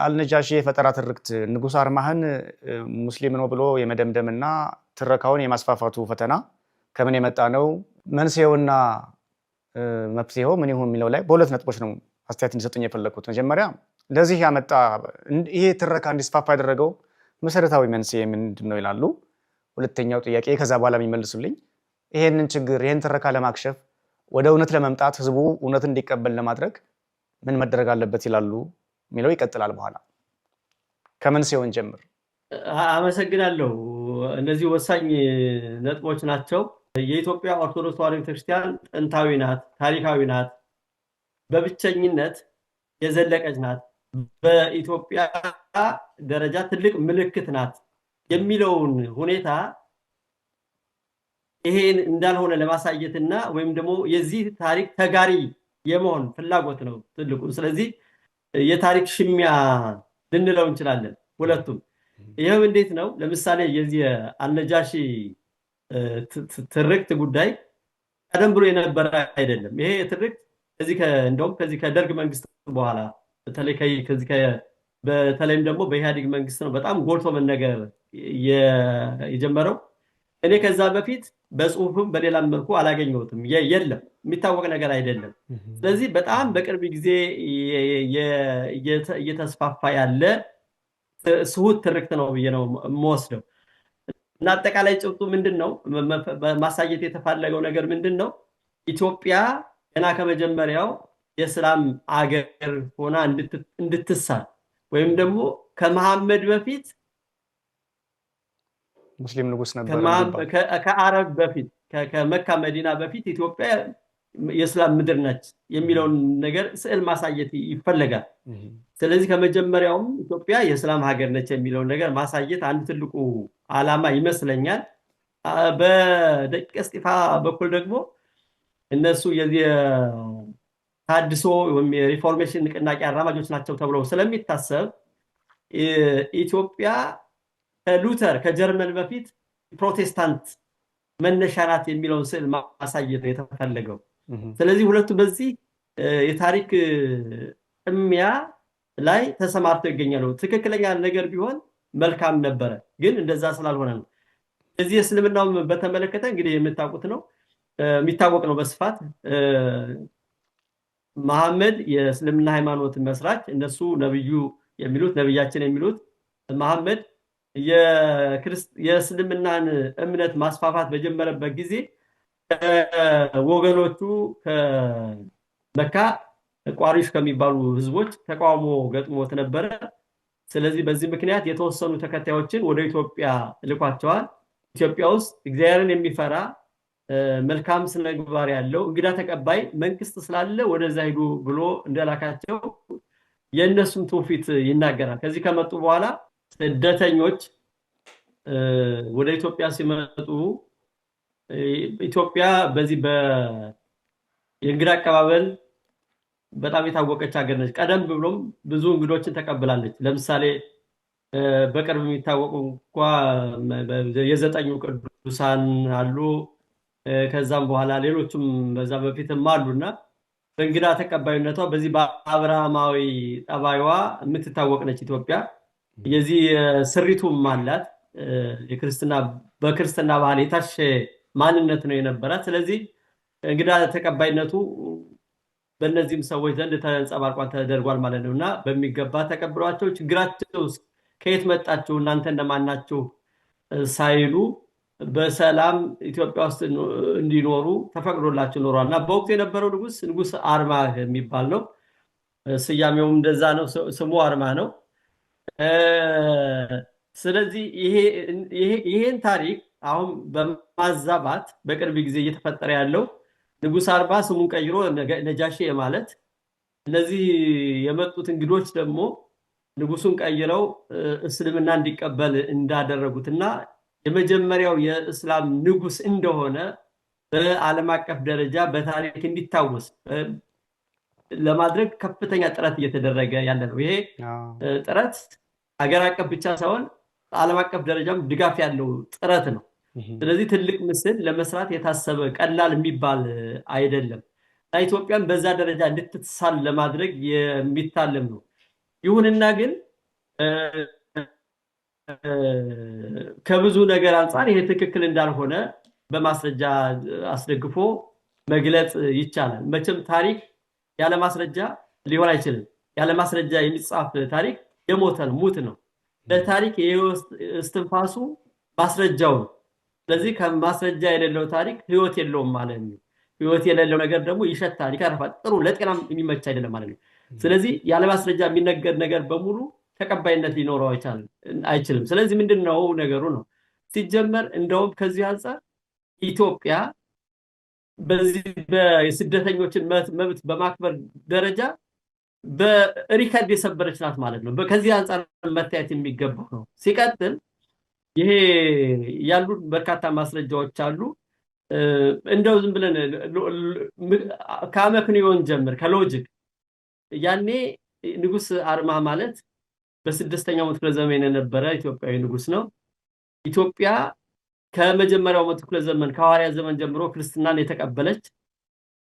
አልነጃሺ የፈጠራ ትርክት ንጉስ አርማህን ሙስሊም ነው ብሎ የመደምደምና ትረካውን የማስፋፋቱ ፈተና ከምን የመጣ ነው? መንስኤውና መፍትሄው ምን ይሁን የሚለው ላይ በሁለት ነጥቦች ነው አስተያየት እንዲሰጡኝ የፈለኩት። መጀመሪያ ለዚህ ያመጣ ይሄ ትረካ እንዲስፋፋ ያደረገው መሰረታዊ መንስኤ ምንድን ነው ይላሉ። ሁለተኛው ጥያቄ ከዛ በኋላ የሚመልሱልኝ ይሄንን ችግር ይሄን ትረካ ለማክሸፍ ወደ እውነት ለመምጣት ህዝቡ እውነትን እንዲቀበል ለማድረግ ምን መደረግ አለበት ይላሉ የሚለው ይቀጥላል። በኋላ ከመንስኤውን ጀምር። አመሰግናለሁ። እነዚህ ወሳኝ ነጥቦች ናቸው። የኢትዮጵያ ኦርቶዶክስ ተዋሕዶ ቤተክርስቲያን ጥንታዊ ናት፣ ታሪካዊ ናት፣ በብቸኝነት የዘለቀች ናት፣ በኢትዮጵያ ደረጃ ትልቅ ምልክት ናት የሚለውን ሁኔታ ይሄን እንዳልሆነ ለማሳየትና ወይም ደግሞ የዚህ ታሪክ ተጋሪ የመሆን ፍላጎት ነው ትልቁ። ስለዚህ የታሪክ ሽሚያ ልንለው እንችላለን ሁለቱም። ይሄው እንዴት ነው? ለምሳሌ የዚህ አልነጃሺ ትርክት ጉዳይ ቀደም ብሎ የነበረ አይደለም። ይሄ ትርክት እንደውም ከዚህ ከደርግ መንግስት በኋላ በተለይም ደግሞ በኢህአዴግ መንግስት ነው በጣም ጎልቶ መነገር የጀመረው። እኔ ከዛ በፊት በጽሁፍም በሌላም መልኩ አላገኘሁትም። የለም፣ የሚታወቅ ነገር አይደለም። ስለዚህ በጣም በቅርብ ጊዜ እየተስፋፋ ያለ ስሁት ትርክት ነው ብዬ ነው የምወስደው። እና አጠቃላይ ጭብጡ ምንድነው? ማሳየት የተፈለገው ነገር ምንድነው? ኢትዮጵያ ገና ከመጀመሪያው የእስላም አገር ሆና እንድትሳል ወይም ደግሞ ከመሐመድ በፊት ሙስሊም ንጉስ ነበር፣ ከአረብ በፊት ከመካ መዲና በፊት ኢትዮጵያ የእስላም ምድር ነች የሚለውን ነገር ስዕል ማሳየት ይፈልጋል። ስለዚህ ከመጀመሪያውም ኢትዮጵያ የእስላም ሀገር ነች የሚለውን ነገር ማሳየት አንድ ትልቁ ዓላማ ይመስለኛል። በደቂቀ እስጢፋ በኩል ደግሞ እነሱ የታድሶ ወይም የሪፎርሜሽን ንቅናቄ አራማጆች ናቸው ተብለው ስለሚታሰብ ኢትዮጵያ ከሉተር ከጀርመን በፊት ፕሮቴስታንት መነሻ ናት የሚለውን ስዕል ማሳየት ነው የተፈለገው። ስለዚህ ሁለቱ በዚህ የታሪክ ጥሚያ ላይ ተሰማርተው ይገኛሉ። ትክክለኛ ነገር ቢሆን መልካም ነበረ፣ ግን እንደዛ ስላልሆነ ነው። እዚህ እስልምናው በተመለከተ እንግዲህ የምታውቁት ነው፣ የሚታወቅ ነው በስፋት። መሐመድ የእስልምና ሃይማኖት መስራች፣ እነሱ ነብያችን የሚሉት መሐመድ የእስልምናን እምነት ማስፋፋት በጀመረበት ጊዜ ወገኖቹ ከመካ ቋሪሽ ከሚባሉ ህዝቦች ተቃውሞ ገጥሞት ነበረ። ስለዚህ በዚህ ምክንያት የተወሰኑ ተከታዮችን ወደ ኢትዮጵያ ልኳቸዋል። ኢትዮጵያ ውስጥ እግዚአብሔርን የሚፈራ መልካም ስነ ምግባር ያለው እንግዳ ተቀባይ መንግስት ስላለ ወደዛ ሂዱ ብሎ እንደላካቸው የእነሱም ትውፊት ይናገራል። ከዚህ ከመጡ በኋላ ስደተኞች ወደ ኢትዮጵያ ሲመጡ ኢትዮጵያ በዚህ የእንግዳ አቀባበል በጣም የታወቀች ሀገር ነች። ቀደም ብሎም ብዙ እንግዶችን ተቀብላለች። ለምሳሌ በቅርብ የሚታወቁ የዘጠኙ ቅዱሳን አሉ። ከዛም በኋላ ሌሎችም በዛ በፊትም አሉና በእንግዳ ተቀባይነቷ በዚህ በአብርሃማዊ ጠባይዋ የምትታወቅ ነች ኢትዮጵያ። የዚህ ስሪቱም አላት። በክርስትና ባህል የታሸ ማንነት ነው የነበራት። ስለዚህ እንግዳ ተቀባይነቱ በእነዚህም ሰዎች ዘንድ ተንጸባርቋል ተደርጓል ማለት ነውና በሚገባ ተቀብሏቸው ችግራቸው ከየት መጣችሁ እናንተ እንደማናችሁ ሳይሉ በሰላም ኢትዮጵያ ውስጥ እንዲኖሩ ተፈቅዶላቸው ኖሯልና በወቅቱ የነበረው ንጉስ አርማህ የሚባል ነው። ስያሜውም እንደዛ ነው፣ ስሙ አርማህ ነው። ስለዚህ ይሄን ታሪክ አሁን በማዛባት በቅርብ ጊዜ እየተፈጠረ ያለው ንጉስ አርማ ስሙን ቀይሮ ነጃሺ ማለት፣ እነዚህ የመጡት እንግዶች ደግሞ ንጉሱን ቀይረው እስልምና እንዲቀበል እንዳደረጉትና የመጀመሪያው የእስላም ንጉስ እንደሆነ በዓለም አቀፍ ደረጃ በታሪክ እንዲታወስ ለማድረግ ከፍተኛ ጥረት እየተደረገ ያለ ነው። ይሄ ጥረት ሀገር አቀፍ ብቻ ሳይሆን ዓለም አቀፍ ደረጃም ድጋፍ ያለው ጥረት ነው። ስለዚህ ትልቅ ምስል ለመስራት የታሰበ ቀላል የሚባል አይደለም። ኢትዮጵያን በዛ ደረጃ እንድትሳል ለማድረግ የሚታለም ነው። ይሁንና ግን ከብዙ ነገር አንፃር ይሄ ትክክል እንዳልሆነ በማስረጃ አስደግፎ መግለጽ ይቻላል። መቼም ታሪክ ያለ ማስረጃ ሊሆን አይችልም። ያለ ማስረጃ የሚጻፍ ታሪክ የሞተ ነው፣ ሙት ነው። ለታሪክ እስትንፋሱ ማስረጃው ነው። ስለዚህ ከማስረጃ የሌለው ታሪክ ህይወት የለውም ማለት ነው። ህይወት የሌለው ነገር ደግሞ ይሸታል፣ ይከረፋል፣ ጥሩ ለጤናም የሚመች አይደለም ማለት ነው። ስለዚህ ያለ ማስረጃ የሚነገር ነገር በሙሉ ተቀባይነት ሊኖረው አይችልም። ስለዚህ ምንድነው ነገሩ ነው ሲጀመር እንደውም ከዚህ አንፃር ኢትዮጵያ በዚህ በስደተኞችን መብት በማክበር ደረጃ በሪከርድ የሰበረች ናት ማለት ነው። ከዚህ አንፃር መታየት የሚገባው ነው። ሲቀጥል ይሄ ያሉ በርካታ ማስረጃዎች አሉ። እንደው ዝም ብለን ከአመክንዮን ጀምር ከሎጂክ ያኔ ንጉስ አርማ ማለት በስድስተኛው መቶ ክፍለ ዘመን የነበረ ኢትዮጵያዊ ንጉስ ነው። ኢትዮጵያ ከመጀመሪያው መቶ ክፍለ ዘመን ከሐዋርያ ዘመን ጀምሮ ክርስትናን የተቀበለች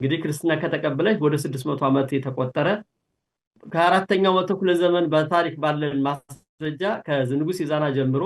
እንግዲህ ክርስትና ከተቀበለች ወደ 600 ዓመት የተቆጠረ ከአራተኛው መቶ ክፍለ ዘመን በታሪክ ባለን ማስረጃ ከንጉስ ይዛና ጀምሮ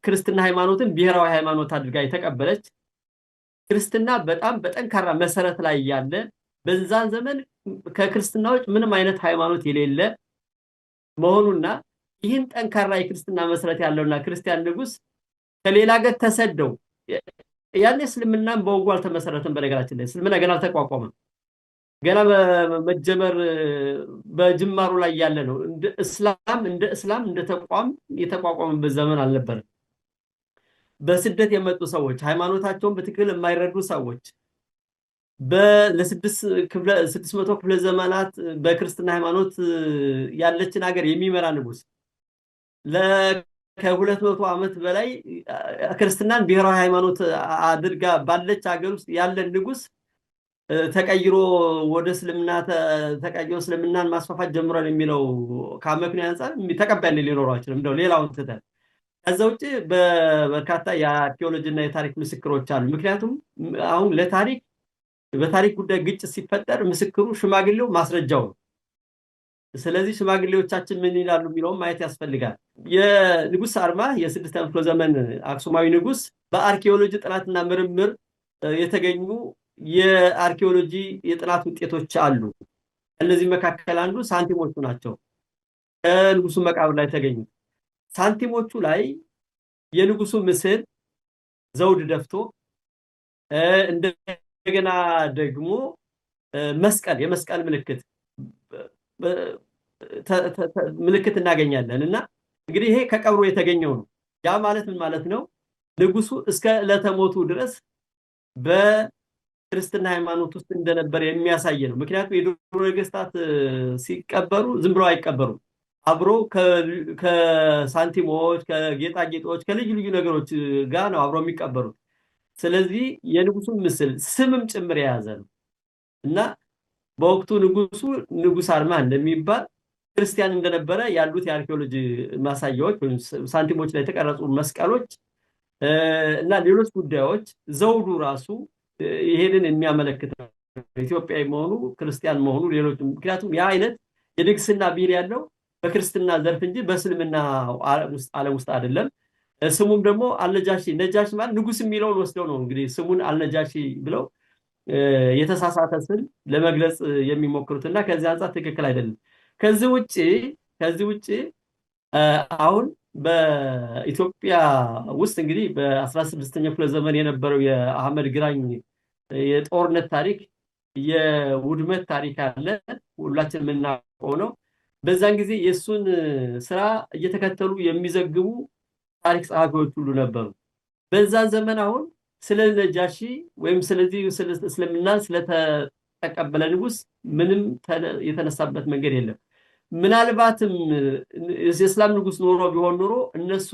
ክርስትና ሃይማኖትን ብሔራዊ ሃይማኖት አድርጋ የተቀበለች ክርስትና በጣም በጠንካራ መሰረት ላይ ያለ በዛን ዘመን ከክርስትናዎች ምንም አይነት ሃይማኖት የሌለ መሆኑና ይህን ጠንካራ የክርስትና መሰረት ያለውና ክርስቲያን ንጉስ ከሌላ ሀገር ተሰደው ያኔ እስልምናን በወጉ አልተመሰረተም። በነገራችን ላይ እስልምና ገና አልተቋቋመም። ገና መጀመር በጅማሩ ላይ ያለ ነው። እንደ እስላም እንደ ተቋም የተቋቋመበት ዘመን አልነበረም። በስደት የመጡ ሰዎች ሃይማኖታቸውን በትክክል የማይረዱ ሰዎች ለ600 ክፍለ ዘመናት በክርስትና ሃይማኖት ያለችን ሀገር የሚመራ ንጉስ ከ200 ዓመት በላይ ክርስትናን ብሔራዊ ሃይማኖት አድርጋ ባለች ሀገር ውስጥ ያለ ንጉስ ተቀይሮ ወደ እስልምና ተቀይሮ እስልምናን ማስፋፋት ጀምሯል የሚለው ከአመክንዮ አንፃር ተቀባይነት ሊኖረው አይችልም። እንደው ሌላውን ትተን ከዛ ውጪ በርካታ የአርኪኦሎጂና የታሪክ ምስክሮች አሉ። ምክንያቱም አሁን በታሪክ ጉዳይ ግጭት ሲፈጠር ምስክሩ ሽማግሌው ማስረጃው ነው። ስለዚህ ሽማግሌዎቻችን ምን ይላሉ የሚለውን ማየት ያስፈልጋል። የንጉስ አርማ የ6ኛው ክፍለ ዘመን አክሱማዊ ንጉስ በአርኪኦሎጂ ጥናትና ምርምር የተገኙ የአርኪኦሎጂ የጥናት ውጤቶች አሉ። እነዚህ መካከል አንዱ ሳንቲሞቹ ናቸው። ከንጉሱ መቃብር ላይ ተገኙ ሳንቲሞቹ ላይ የንጉሱ ምስል ዘውድ ደፍቶ እንደገና ደግሞ የመስቀል ምልክት እናገኛለን እና እንግዲህ ይሄ ከቀብሩ የተገኘው ነው። ያ ማለት ምን ማለት ነው? ንጉሱ እስከ ለተሞቱ ድረስ በክርስትና ሃይማኖት ውስጥ እንደነበር የሚያሳይ ነው። ምክንያቱም የድሮ ነገስታት ሲቀበሩ ዝም ብለው አይቀበሩም። አብሮ ከሳንቲሞች ከጌጣጌጦች ከልዩ ልዩ ነገሮች ጋር ነው አብሮ የሚቀበሩት። ስለዚህ የንጉሱ ምስል ስምም ጭምር የያዘ ነው እና በወቅቱ ንጉስ አርማ እንደሚባል ክርስቲያን እንደነበረ ያሉት የአርኪኦሎጂ ማሳያዎች ወይም ሳንቲሞች ላይ የተቀረጹ መስቀሎች እና ሌሎች ጉዳዮች ዘውዱ ራሱ ይሄንን የሚያመለክት ነው። ኢትዮጵያዊ መሆኑ ክርስቲያን መሆኑ ሌሎች ምክንያቱም ያ አይነት የንግስና ቢል ያለው በክርስትና ዘርፍ እንጂ በእስልምና ዓለም ውስጥ አይደለም። ስሙም ደግሞ አልነጃሺ ነጃሺ ማለት ንጉስ የሚለውን ወስደው ነው እንግዲህ ስሙን አልነጃሺ ብለው የተሳሳተ ስም ለመግለጽ የሚሞክሩትና ከዚህ አንፃር ትክክል አይደለም። ከዚህ ውጪ አሁን በኢትዮጵያ ውስጥ እንግዲህ በ16ኛው ክፍለ ዘመን የነበረው የአህመድ ግራኝ የጦርነት ታሪክ የውድመት ታሪክ አለ፣ ሁላችንም የምናውቀው ነው። በዛን ጊዜ የሱን ስራ እየተከተሉ የሚዘግቡ ታሪክ ጸሐፊዎች ሁሉ ነበሩ። በዛን ዘመን አሁን ስለ ነጃሺ ወይም ስለዚህ እስልምና ስለተቀበለ ንጉስ ምንም የተነሳበት መንገድ የለም። ምናልባትም የእስላም ንጉስ ቢሆን ኖሮ እነሱ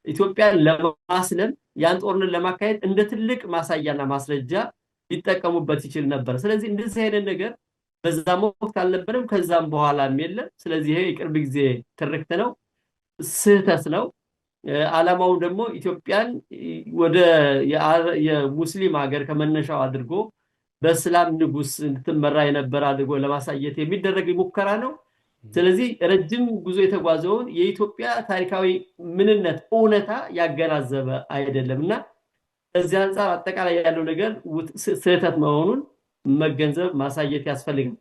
ኢትዮጵያን ለማስለም ያን ጦርነት ለማካሄድ እንደ ትልቅ ማሳያና ማስረጃ ሊጠቀሙበት ይችል ነበር። ስለዚህ እንደዚህ አይነት ነገር በዛም ወቅት አልነበረም፣ ከዛም በኋላም የለም። ስለዚህ ይሄ የቅርብ ጊዜ ትርክት ነው፣ ስህተት ነው። ዓላማው ደግሞ ኢትዮጵያን ወደ የሙስሊም ሀገር ከመነሻው አድርጎ በእስላም ንጉስ እንድትመራ የነበረ አድርጎ ለማሳየት የሚደረግ ሙከራ ነው። ስለዚህ ረጅም ጉዞ የተጓዘውን የኢትዮጵያ ታሪካዊ ምንነት እውነታ ያገናዘበ አይደለምና እዚህ አንፃር አጠቃላይ ያለው ነገር ስህተት መሆኑን መገንዘብ ማሳየት ያስፈልጋል።